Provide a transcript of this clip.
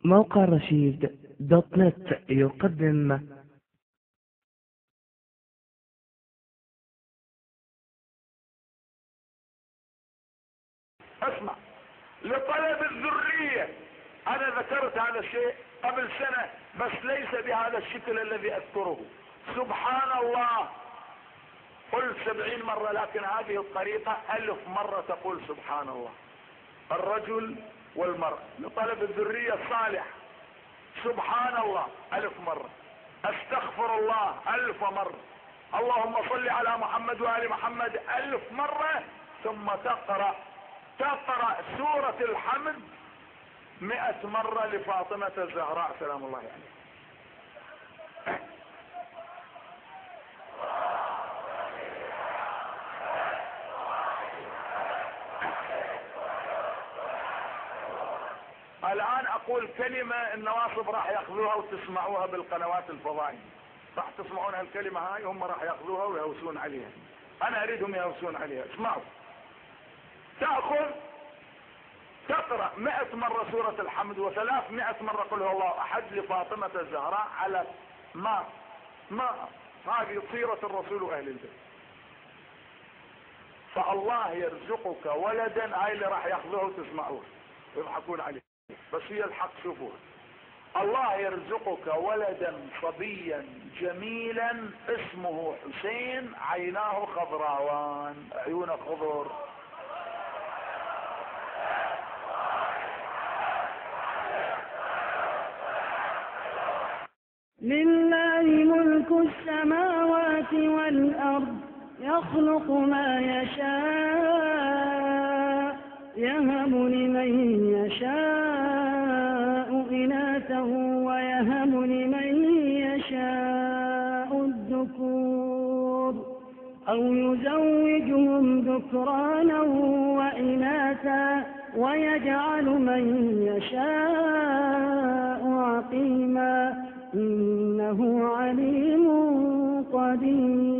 موقع رشيد دوت نت يقدم. اسمع، لطلب الذرية. أنا ذكرت هذا الشيء قبل سنة بس ليس بهذا الشكل الذي أذكره. سبحان الله، قل 70 مرة، لكن هذه الطريقة 1000 مرة تقول سبحان الله. الرجل والمرأة لطلب الذرية الصالح، سبحان الله 1000 مرة. استغفر الله 1000 مرة. اللهم صل على محمد وآل محمد 1000 مرة. ثم تقرأ سورة الحمد 100 مرة لفاطمة الزهراء سلام الله عليها. الآن أقول كلمة النواصب راح يأخذوها وتسمعوها بالقنوات الفضائية، راح تسمعون هالكلمة هاي، هم راح يأخذوها ويهوسون عليها. أنا أريدهم يهوسون عليها. اسمعوا، تقرأ 100 مرة سورة الحمد و300 مرة قل هو الله أحد لفاطمة الزهراء على ما هذه صيرة الرسول وأهل البيت. فالله يرزقك ولدا، هاي اللي راح يأخذوها وتسمعوها ويضحكون عليه، بس هي الحق. شوفوها، الله يرزقك ولدا صبيا جميلا اسمه حسين، عيناه خضراوان، عيونه خضر. لله ملك السماوات والأرض يخلق ما يشاء يهب لمن يشاء إناثا ويهب لمن يشاء الذكور أو يزوجهم ذكرانا وإناثا ويجعل من يشاء عقيما إنه عليم قدير.